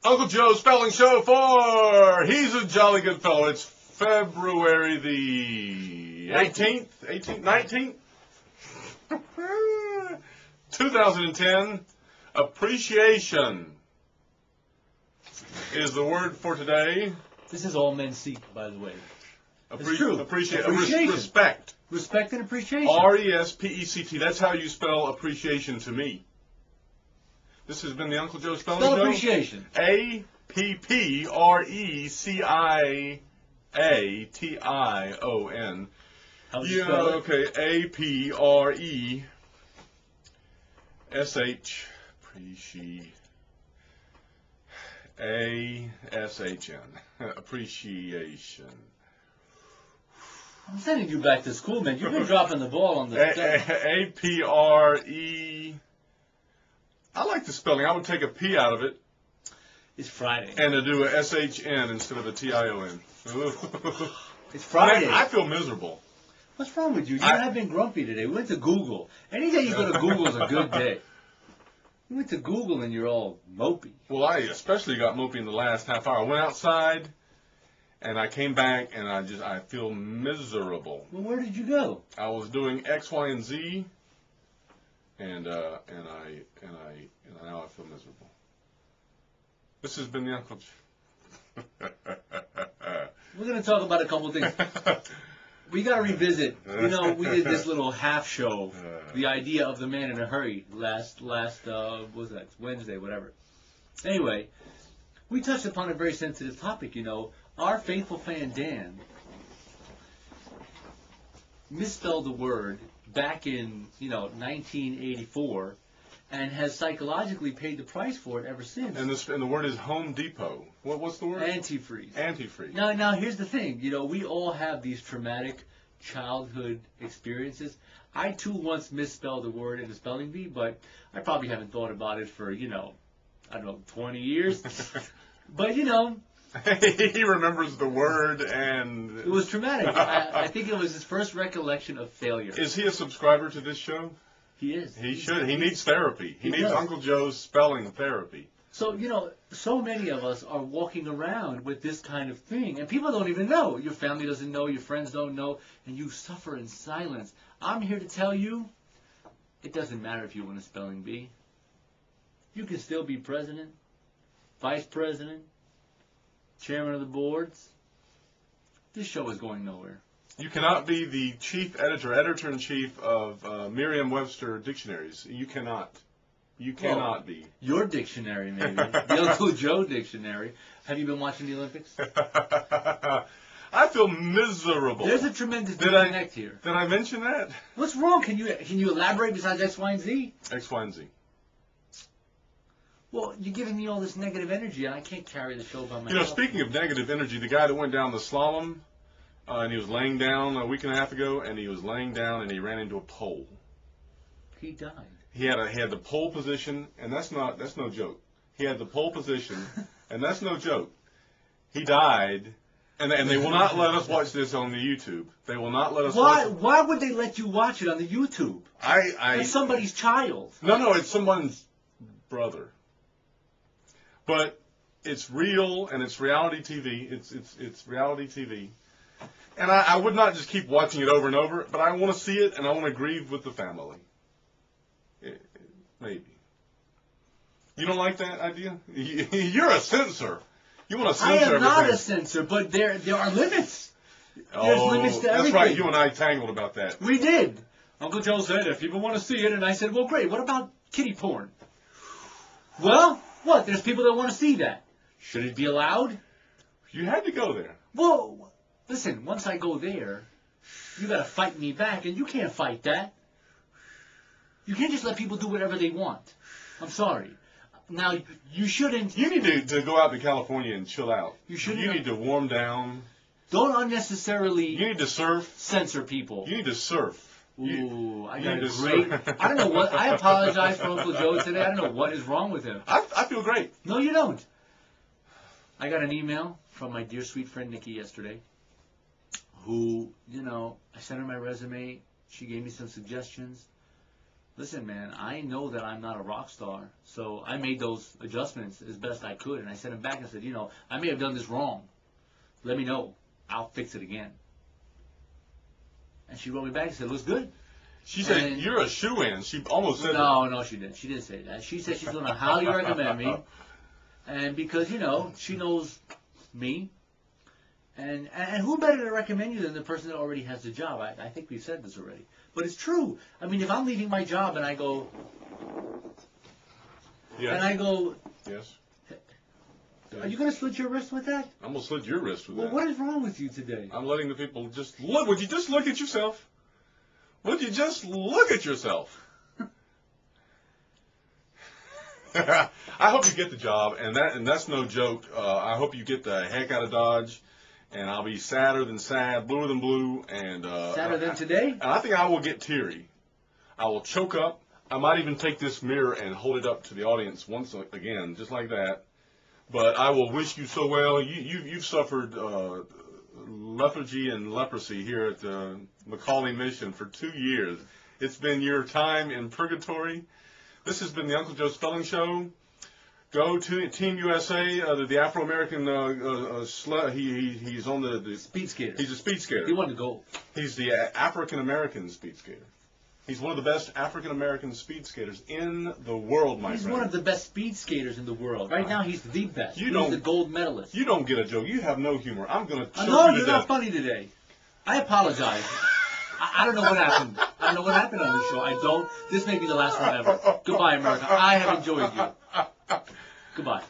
Uncle Joe's Spelling Show for He's a Jolly Good Fellow. It's February the 19th, 2010. Appreciation is the word for today. This is all men seek, by the way. It's true. Appreciation. Respect. Respect and appreciation. R-E-S-P-E-C-T. That's how you spell appreciation to me. This has been the Uncle Joe Spelling Show. Spell appreciation. A-P-P-R-E-C-I-A-T-I-O-N. How do you spell it? Okay. A-P-R-E-S-H. A-S-H-N. Appreciation. I'm sending you back to school, man. You've been dropping the ball on this. A-P-R-E. I like the spelling. I would take a P out of it. It's Friday. And to do a S-H-N instead of a T-I-O-N. It's Friday. I feel miserable. What's wrong with you? You have been grumpy today. We went to Google. Any day you go to Google is a good day. You went to Google and you're all mopey. Well, I especially got mopey in the last half hour. I went outside, and I came back, and I feel miserable. Well, where did you go? I was doing X, Y, and Z, and now I feel miserable. This has been the Uncle Joe. We're going to talk about a couple things. We got to revisit. You know, we did this little half show, the idea of the man in a hurry, last what was that, Wednesday, whatever. Anyway, we touched upon a very sensitive topic. You know, our faithful fan Dan misspelled the word back in 1984, and has psychologically paid the price for it ever since. And the word is Home Depot. What's the word? Antifreeze. Antifreeze. Now here's the thing. You know, we all have these traumatic childhood experiences. I too once misspelled a word in a spelling bee, but I probably haven't thought about it for 20 years. But he remembers the word, and it was traumatic. I think it was his first recollection of failure. Is he a subscriber to this show? He is. He should. He needs therapy. He needs Uncle Joe's spelling therapy. So, so many of us are walking around with this kind of thing, and people don't even know. Your family doesn't know, your friends don't know, and you suffer in silence. I'm here to tell you, it doesn't matter if you win a spelling bee. You can still be president, vice president, chairman of the boards. This show is going nowhere. You cannot be the chief editor-in-chief of Merriam-Webster dictionaries. You cannot. You cannot be. Your dictionary, maybe. The Uncle Joe dictionary. Have you been watching the Olympics? I feel miserable. There's a tremendous disconnect here. Did I mention that? What's wrong? Can you elaborate besides X, Y, and Z? X, Y, and Z. Well, you're giving me all this negative energy, and I can't carry the show by myself. Speaking of negative energy, the guy that went down the slalom, and he was laying down a week and a half ago, and he was laying down, and he ran into a pole. He died. He had the pole position, and that's no joke. He had the pole position, and that's no joke. He died, and they will not let us watch this on the YouTube. They will not let us watch it. Why would they let you watch it on the YouTube? It's somebody's child. No, it's someone's brother. But it's real, and it's reality TV. It's reality TV. And I would not just keep watching it over and over, but I want to see it, and I want to grieve with the family. Maybe. You don't like that idea? You're a censor. You want to censor everything. I am not a censor, but there are limits. There's limits to everything. That's right. You and I tangled about that. We did. Uncle Joe said, if people want to see it, and I said, well, great. What about kiddie porn? Well, what? There's people that want to see that. Should it be allowed? You had to go there. Well, listen, once I go there, you got to fight me back, and you can't fight that. You can't just let people do whatever they want. I'm sorry. Now, you shouldn't... You need to go out to California and chill out. You need to warm down. Don't unnecessarily... You need to surf. Censor people. You need to surf. Ooh, I got a great... I don't know what... I apologize for Uncle Joe today. I don't know what is wrong with him. I feel great. No, you don't. I got an email from my dear sweet friend Nikki yesterday, who, I sent her my resume. She gave me some suggestions. Listen, man, I know that I'm not a rock star, so I made those adjustments as best I could, and I sent him back and said, you know, I may have done this wrong. Let me know. I'll fix it again. And she wrote me back and said, looks good. She said, you're a shoo-in. She almost said No, she didn't. She didn't say that. She said she's going to highly recommend me, and because, you know, she knows me. And who better to recommend you than the person that already has the job? I think we've said this already. But it's true. I mean, if I'm leaving my job and I go... Yes. And I go... Yes. Are you going to slit your wrist with that? I'm going to slit your wrist with Well, that. what is wrong with you today? I'm letting the people just look. Would you just look at yourself? Would you just look at yourself? I hope you get the job, and that's no joke. I hope you get the heck out of Dodge, and I'll be sadder than sad, bluer than blue, and Sadder than today? And I think I will get teary. I will choke up. I might even take this mirror and hold it up to the audience once again, just like that. But I will wish you so well. You've suffered lethargy and leprosy here at the McCauley Mission for 2 years. It's been your time in purgatory. This has been the Uncle Joe Spelling Show. Go to Team USA, the Afro-American he's on the Speed skater. He's a speed skater. He won the gold. He's the African-American speed skater. He's one of the best African-American speed skaters in the world, my friend. He's one of the best speed skaters in the world. Right now, he's the best. He's the gold medalist. You don't get a joke. You have no humor. I'm going to choke No, you to you're death. not funny today. I apologize. I don't know what happened. I don't know what happened on this show. I don't. This may be the last one ever. Goodbye, America. I have enjoyed you. Goodbye.